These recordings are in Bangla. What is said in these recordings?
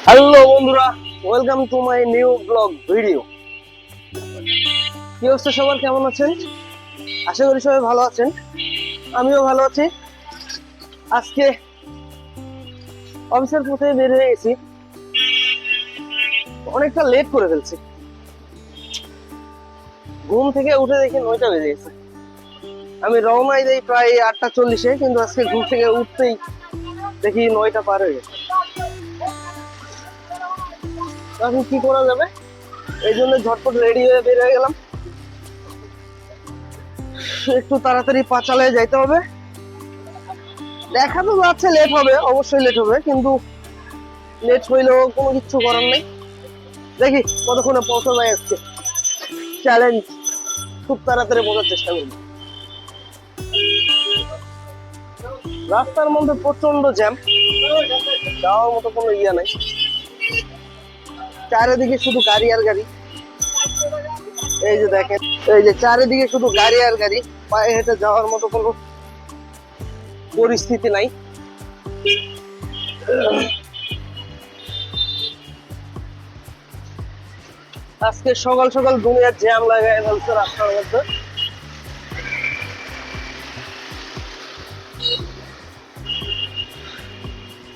হ্যালো বন্ধুরা, welcome to my new blog video. কি অবস্থা সবার, কেমন আছেন? আশা করি সবাই ভালো আছেন, আমিও ভালো আছি। আজকে অফিসের পথে বের হয়ে গেছি, অনেকটা লেট করে ফেলছি। ঘুম থেকে উঠে দেখি 9টা বেজে গেছে। আমি রওনায় দেই প্রায় 8টা 40-এ, কিন্তু আজকে ঘুম থেকে উঠতেই দেখি 9টা পার হয়ে গেছে। এখন কি করা যাবে, এই জন্য ঝটপট রেডি হয়ে বের হয়ে গেলাম। একটু তাড়াতাড়ি পাঁচালে যাইতে হবে। দেখা তো যাচ্ছে লেট হবে, অবশ্যই লেট হবে, কিন্তু লেট হইলেও কোনো কিছু করার নেই। দেখি কতক্ষণে পৌঁছা যায়। আজকে চ্যালেঞ্জ, খুব তাড়াতাড়ি পৌঁছার চেষ্টা করব। রাস্তার মধ্যে প্রচন্ড জ্যাম, যাওয়ার মতো কোনো ইয়া নাই। চারিদিকে শুধু গাড়ি আর গাড়ি। এই যে দেখেন, এই যে চারিদিকে শুধু গাড়ি আর গাড়ি, পায়ে হেঁটে যাওয়ার মতো কোনো পরিস্থিতি নাই। আজকে সকাল সকাল দুনিয়ার জ্যাম লাগায় ফেলছে রাস্তার মধ্যে।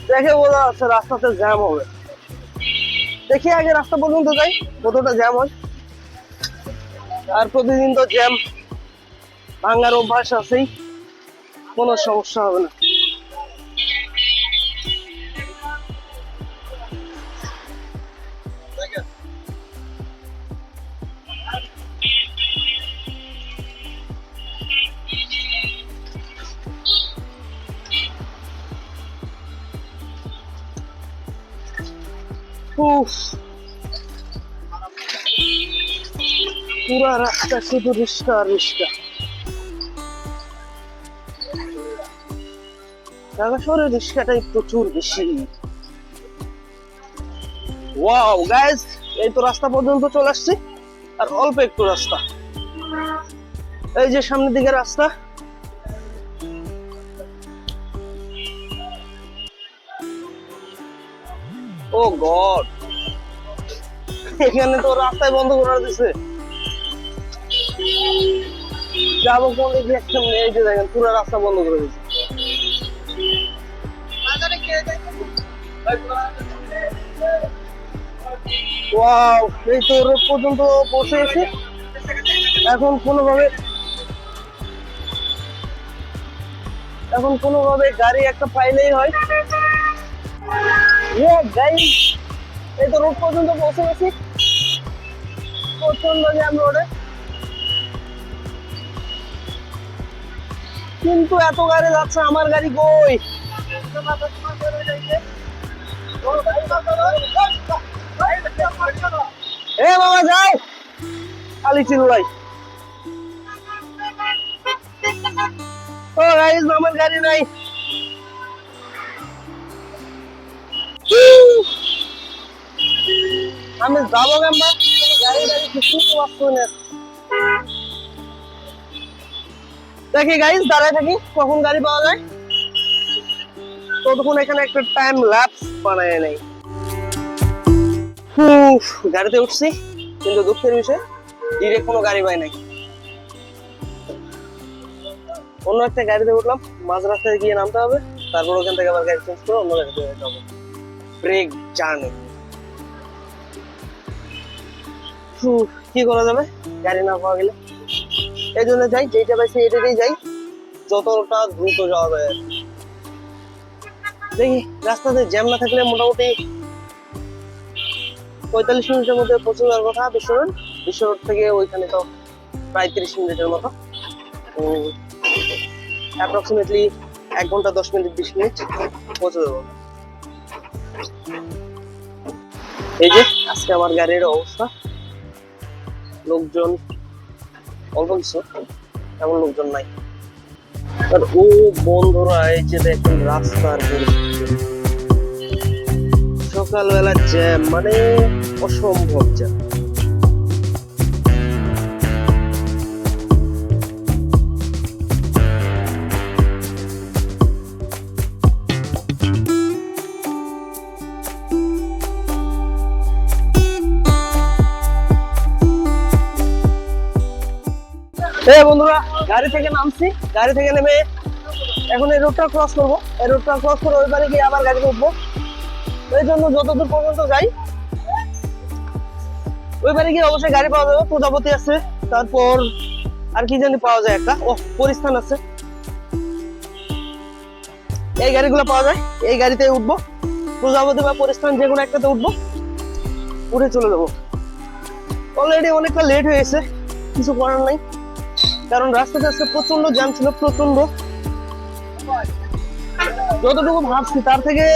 দেখে বোঝা যাচ্ছে রাস্তাতে জ্যাম হবে। দেখি আগে রাস্তা পর্যন্ত যাই, কতটা জ্যাম হয়। আর প্রতিদিন তো জ্যাম ভাঙার অভ্যাস আছেই, কোনো সমস্যা হবে না। উফ, পুরা রাস্তা শুধু রিস্কা আর রিস্কা। ঢাকা শহরে রিস্কাটাই প্রচুর বেশি। ওয়াও গাইস, এই তো রাস্তা পর্যন্ত চলে আসছি, আর অল্প একটু রাস্তা। এই যে সামনের দিকে রাস্তা। ও গড, এখানে তো রাস্তায় বন্ধ করে দিছে। যাবো কোন দিকে? এই যে দেখেন, পুরো রাস্তা বন্ধ করে দিছে। ওয়াও, এই তো রোড পর্যন্ত পৌঁছে গেছি। এখন কোনোভাবে গাড়ি একটা পাইলেই হয়। গাইস, এই তো রোড পর্যন্ত পৌঁছে গেছি। প্রচন্ড জ্যাম রোডে, কিন্তু এত গাড়ি যাচ্ছে, আমার গাড়ি কই? এ বাবা যাও, খালি চিল্লাই। ও গাইস, আমার গাড়ি নাই। আমি যাবো কেমন? গাড়ি কিছু পাচ্ছি না। দেখি গাইস, দাঁড়ায় থাকি, কখন গাড়ি পাওয়া যায়। ততক্ষণ এখানে একটা টাইম ল্যাপস বানায় নেই। গাড়িতে উঠছি, কিন্তু দুঃখের বিষয় ডিরেক্ট কোনো গাড়ি পাই নাই। অন্য একটা গাড়িতে উঠলাম, মাঝ রাস্তায় গিয়ে নামতে হবে, তারপর ওখান থেকে আবার গাড়ি চেঞ্জ করে অন্য গাড়িতে যেতে হবে। Break journey. কি করা যাবে গাড়ি না পাওয়া গেলে? এই জন্য যাই, যেটা পাইছি এটাতেই যাই, যতটা দ্রুত যাওয়া যায়। দেখি রাস্তাতে জ্যাম না থাকলে মোটামুটি 45 মিনিটের মধ্যে পৌঁছে যাওয়ার কথা। বিশ্ব রোড থেকে ওইখানে তো প্রায় 30 মিনিটের মতো। অ্যাপ্রক্সিমেটলি 1 ঘন্টা 10 মিনিট 20 মিনিট পৌঁছে যাবো। এই যে আজকে আমার গাড়ির অবস্থা, লোকজন অল্প কিছু, এমন লোকজন নাই। আর ও বন্ধুরা, এই যে দেখেন রাস্তার পরিস্থিতি, সকালবেলা জ্যাম মানে অসম্ভব জ্যাম। এই বন্ধুরা গাড়ি থেকে নামছি, গাড়ি থেকে নেমে এখন এই রোডটা ক্রস করবো। এই রোডটা ক্রস করে ওই পারে গিয়ে আবার গাড়িতে উঠবো। এই জন্য যতদূর পর্যন্ত যাই ওই পারে গিয়ে অবশ্যই গাড়ি পাওয়া যাবে। প্রজাপতি আছে, তারপর আর কি জানি পাওয়া যায়, একটা পরিস্থান আছে, এই গাড়িগুলো পাওয়া যায়। এই গাড়িতে উঠবো, প্রজাপতি বা পরিস্থান যে কোনো একটাতে উঠবো, উঠে চলে যাবো। অলরেডি অনেকটা লেট হয়ে গেছে, কিছু করার নাই, কারণ রাস্তাতে আজকে প্রচন্ড জ্যাম ছিল, প্রচন্ড। যতটুকু ভাবছি তার থেকে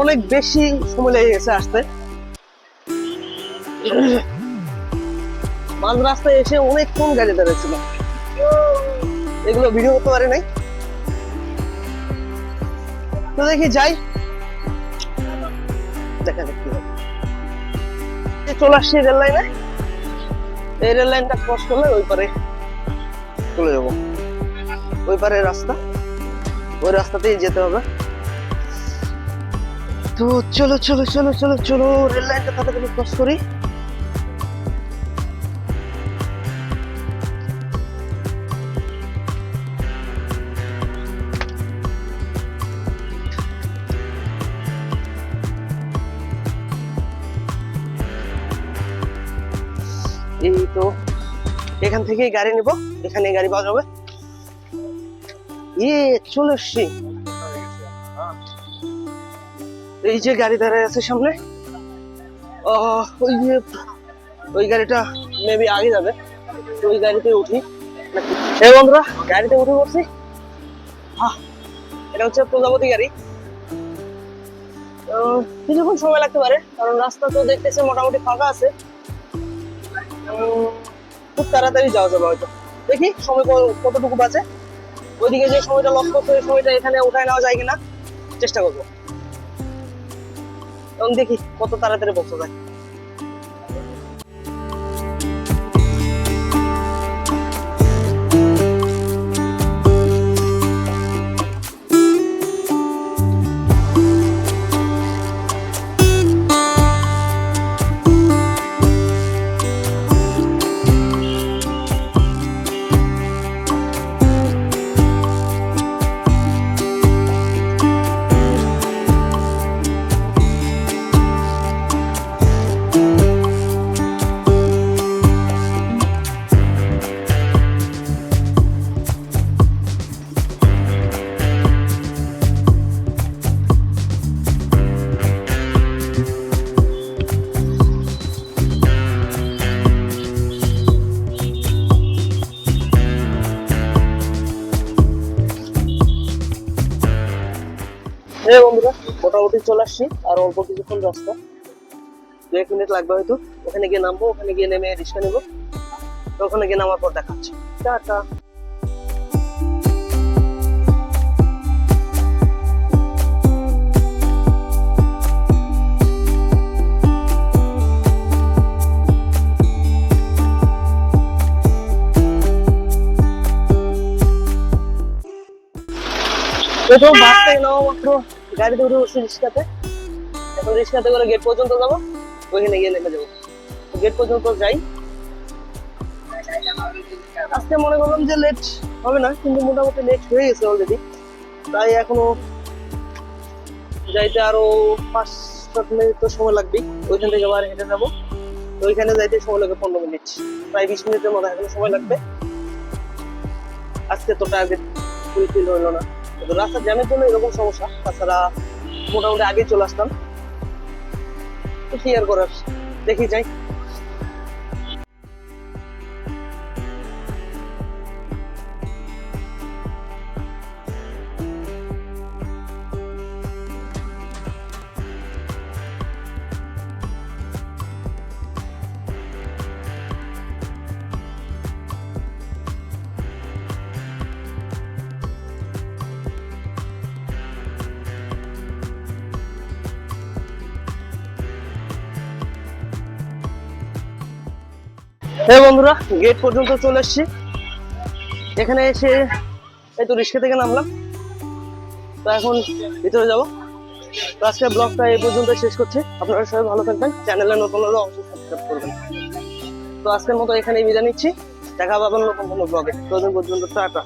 অনেক বেশি সময় লেগে গেছে আসতে। মাঝ রাস্তায় এসে অনেকক্ষণ গাড়ি দাঁড়িয়েছিল, এগুলো ভিডিও করতে পারি নাই। তো দেখি যাই, দেখা যাক কি হবে। চলে আসছি রেল লাইনে, এই রেল লাইনটা ক্রস করলে ওই পারে চলে যাবো। ওই পারে রাস্তা, ওই রাস্তাতেই যেতে হবে। তো চলো চলো চলো চলো চলো রেল লাইনটা তাড়াতাড়ি ক্রস করি। এই তো এখান থেকে গাড়ি নিব, এখানে গাড়ি পাওয়া যাবে। চলে এসছি, এই যে গাড়ি দাঁড়ায় আছে সামনে, ওই গাড়িটা মেবি আগে যাবে, ওই গাড়িতে উঠি। এই বন্ধুরা গাড়িতে উঠে পড়ছি। এটা হচ্ছে প্রজাপতি গাড়ি। কিছুক্ষণ সময় লাগতে পারে, কারণ রাস্তা তো দেখতেছে মোটামুটি ফাঁকা আছে, খুব তাড়াতাড়ি যাওয়া যাবে হয়তো। দেখি সময় কতটুকু বাঁচে, ওইদিকে যে সময়টা লস করছে ওই সময়টা এখানে উঠায় নেওয়া যায় কিনা চেষ্টা করবো, এবং দেখি কত তাড়াতাড়ি পৌঁছা যায়। বন্ধুরা মোটামুটি চলে আসছি, আর অল্প কিছুক্ষণ রাস্তা, 2-1 মিনিট লাগবে হয়তো। ওখানে গিয়ে নামবো, ওখানে গিয়ে নেমে রিক্সা নেবো, ওখানে গিয়ে নামার পর দেখা হচ্ছে। টাটা। প্রথম বাস থেকে নামা মাত্র গাড়িতে উঠে বসছি রিক্সাতে, এখন রিক্সাতে করে গেট পর্যন্ত যাবো, ওইখানে গিয়ে নেমে যাবো। গেট পর্যন্ত যাই। আজকে মনে করলাম যে লেট হবে না, কিন্তু মোটামুটি লেট হয়ে গেছে অলরেডি। তাই এখনো যাইতে আরো 5-7 মিনিট তো সময় লাগবেই। ওইখান থেকে আবার হেঁটে যাবো, ওইখানে যাইতে সময় লাগবে 15 মিনিট, প্রায় 20 মিনিটের মতো এখনো সময় লাগবে। আজকে তো টার্গেট ফুলফিল হইলো না, রাস্তার জ্যামের জন্য এরকম সমস্যা, তাছাড়া মোটামুটি আগে চলে আসতাম। কি আর করার, দেখি যাই। হ্যাঁ বন্ধুরা গেট পর্যন্ত চলে এসেছি। এখানে এসে এই তো রিক্সা থেকে নামলাম, তো এখন ভিতরে যাবো। তো আজকের ব্লগটা এই পর্যন্ত শেষ করছি। আপনারা সবাই ভালো থাকবেন, চ্যানেলে নতুন হলে অবশ্যই সাবস্ক্রাইব করবেন। তো আজকের মতো এখানেই বিদায় নিচ্ছি। দেখা পাবেন নতুন কোনো ব্লগে। ততদিন পর্যন্ত টাটা।